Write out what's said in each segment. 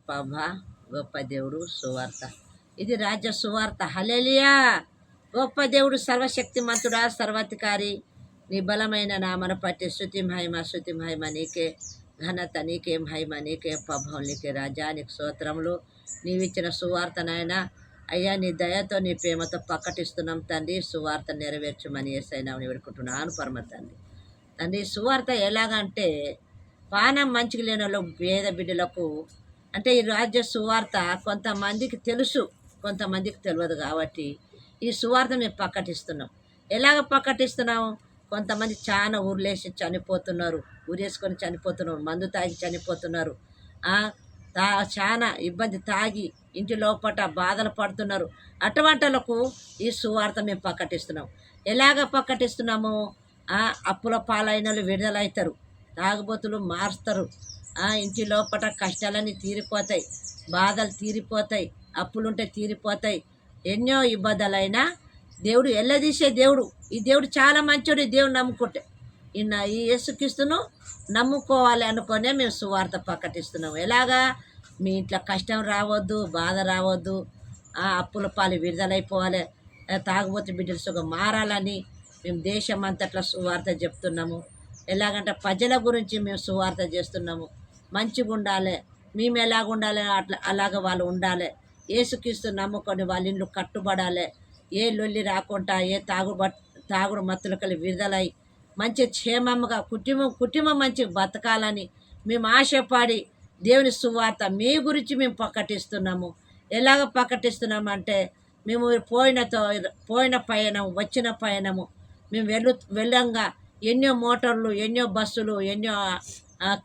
ప్రభా గొప్ప దేవుడు సువార్త. ఇది రాజ్య సువార్త. హల్లెలూయా. గొప్ప దేవుడు సర్వశక్తిమంతుడా, సర్వాధికారి. నీ బలమైన నామను పట్టి శృతి మహిమ నీకే, ఘనత నీకే, మహిమ నీకే, ప్రభావం నీకే రాజా. నీకు స్తోత్రములు. నీవిచ్చిన సువార్త నాయన అయ్యా, నీ దయతో నీ ప్రేమతో ప్రకటిస్తున్నాం తండ్రి. సువార్త నెరవేర్చమని యేసయ్యా వేడుకుంటున్నాను పరమ తండ్రి. తండ్రి సువార్త ఎలాగంటే పానం మంచిగా లేని వాళ్ళు పేద బిడ్డలకు అంటే ఈ రాజ్య సువార్త కొంతమందికి తెలుసు, కొంతమందికి తెలియదు. కాబట్టి ఈ సువార్త మేము ప్రకటిస్తున్నాం. ఎలాగ ప్రకటిస్తున్నాం? కొంతమంది చాలా ఊర్లేసి చనిపోతున్నారు, ఊరేసుకొని చనిపోతున్నారు, మందు తాగి చనిపోతున్నారు, చాలా ఇబ్బంది తాగి ఇంటి లోపట బాధలు పడుతున్నారు. అటువంటిలకు ఈ సువార్త మేము ప్రకటిస్తున్నాం. ఎలాగ ప్రకటిస్తున్నాము? అప్పుల పాలైన వాళ్ళు విడుదలవుతారు, తాగుబోతులు మారుస్తారు, ఇంటి లోపల కష్టాలన్నీ తీరిపోతాయి, బాధలు తీరిపోతాయి, అప్పులుంటే తీరిపోతాయి. ఎన్నో ఇబ్బందులైనా దేవుడు ఎల్లదీసే దేవుడు. ఈ దేవుడు చాలా మంచోడు. ఈ దేవుడు నమ్ముకుంటే ఈ యేసుక్రీస్తును నమ్ముకోవాలి అనుకునే మేము సువార్త ప్రకటిస్తున్నాము. ఎలాగా? మీ ఇంట్లో కష్టం రావద్దు, బాధ రావద్దు, అప్పుల పాలు విడుదలైపోవాలి, తాగుబోతు బిడ్డలు సుఖం మారాలని మేము దేశం అంతట్లా సువార్త చెప్తున్నాము. ఎలాగంటే ప్రజల గురించి మేము సువార్త చేస్తున్నాము. మంచిగా ఉండాలి, మేము ఎలాగ ఉండాలి అలాగ వాళ్ళు ఉండాలి. యేసుక్రీస్తు నమ్ముకొని వాళ్ళ ఇల్లు కట్టుబడాలి. ఏ లొల్లి రాకుండా, ఏ తాగుడు మత్తులకలి విడుదలై మంచి క్షేమంగా కుటుంబం మంచి బతకాలని మేము ఆశపడి దేవుని సువార్త మీ గురించి మేము ప్రకటిస్తున్నాము. ఎలాగ ప్రకటిస్తున్నామంటే మేము పోయిన పయనం, వచ్చిన పయనము మేము వెళ్ళంగా ఎన్నో మోటార్లు, ఎన్నో బస్సులు, ఎన్నో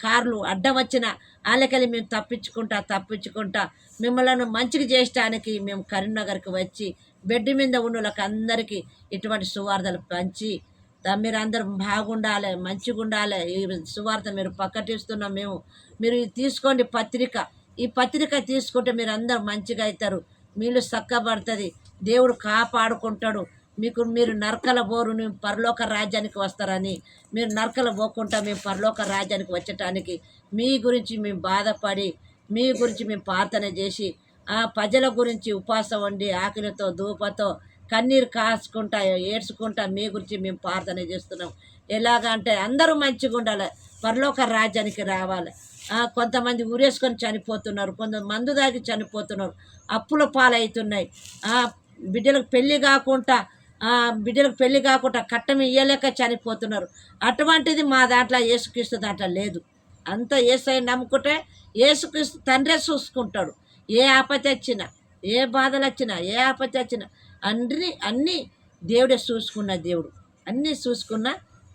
కార్లు అడ్డం వచ్చిన వాళ్ళకెళ్ళి మేము తప్పించుకుంటా మిమ్మల్ని మంచిగా చేయడానికి మేము కరీంనగర్కి వచ్చి బెడ్ మీద ఉన్న వాళ్ళకి అందరికీ ఇటువంటి సువార్తలు పంచి మీరందరూ బాగుండాలి, మంచిగా ఉండాలి. ఈ సువార్త మీరు ప్రకటిస్తున్నాం మేము. మీరు తీసుకోండి పత్రిక. ఈ పత్రిక తీసుకుంటే మీరు అందరూ మంచిగా అవుతారు, మీరు చక్కబడుతుంది, దేవుడు కాపాడుకుంటాడు. మీరు నరకల బోరు పరలోక రాజ్యానికి వస్తారని, మీరు నరకల పోకుండా మేము పరలోక రాజ్యానికి వచ్చటానికి మీ గురించి మేము బాధపడి, మీ గురించి మేము ప్రార్థన చేసి, ప్రజల గురించి ఉపవాసం ఉండి ఆకలితో ధూపతో కన్నీరు కాచుకుంటా ఏడ్చుకుంటా మీ గురించి మేము ప్రార్థన చేస్తున్నాం. ఎలాగంటే అందరూ మంచిగా ఉండాలి, పరలోక రాజ్యానికి రావాలి. కొంతమంది ఊరేసుకొని చనిపోతున్నారు, కొంతమంది మందు దాగి చనిపోతున్నారు, అప్పుల పాలవుతున్నాయి, బిడ్డలకు పెళ్ళి కాకుండా కట్టం ఇయ్యలేక చనిపోతున్నారు. అటువంటిది మా దాంట్లో యేసుక్రీస్తు దాంట్లో లేదు. అంతా యేసయ్య నమ్ముకుంటే యేసుక్రీస్తు తండ్రే చూసుకుంటాడు. ఏ ఆపత్తి వచ్చినా, ఏ బాధలు వచ్చినా, ఏ ఆపత్తి వచ్చినా అన్నీ దేవుడే చూసుకున్న దేవుడు, అన్నీ చూసుకున్న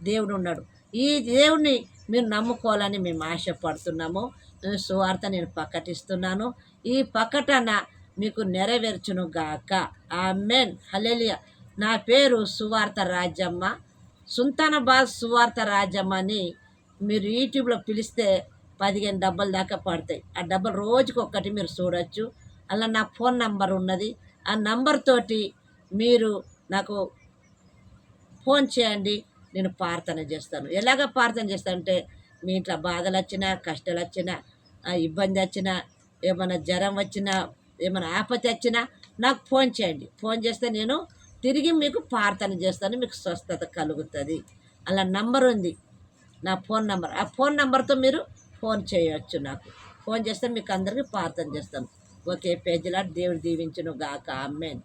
దేవుడు ఉన్నాడు. ఈ దేవుడిని మీరు నమ్ముకోవాలని మేము ఆశపడుతున్నాము. సువార్త నేను ప్రకటిస్తున్నాను. ఈ ప్రకటన మీకు నెరవేర్చును గాక. ఆమేన్. హల్లెలూయా. నా పేరు సువార్త రాజమ్మ, సుల్తానాబాద్ సువార్త రాజమ్మ అని మీరు యూట్యూబ్లో పిలిస్తే 15 డబ్బలు దాకా పడతాయి. ఆ డబ్బలు రోజుకి ఒక్కటి మీరు చూడవచ్చు. అలా నా ఫోన్ నంబర్ ఉన్నది. ఆ నంబర్ తోటి మీరు నాకు ఫోన్ చేయండి, నేను ప్రార్థన చేస్తాను. ఎలాగ ప్రార్థన చేస్తానంటే మీ ఇంట్లో బాధలు వచ్చినా, కష్టాలు వచ్చినా, ఇబ్బంది వచ్చినా, ఏమైనా జ్వరం వచ్చినా, ఏమైనా ఆపత్తి వచ్చినా నాకు ఫోన్ చేయండి. ఫోన్ చేస్తే నేను తిరిగి మీకు ప్రార్థన చేస్తాను, మీకు స్వస్థత కలుగుతుంది. అలా నంబర్ ఉంది, నా ఫోన్ నంబర్. ఆ ఫోన్ నంబర్తో మీరు ఫోన్ చేయవచ్చు. నాకు ఫోన్ చేస్తే మీకు అందరికీ ప్రార్థన చేస్తాను. ఒకే పేజీలా దేవుడు దీవించును గాక. ఆమేన్.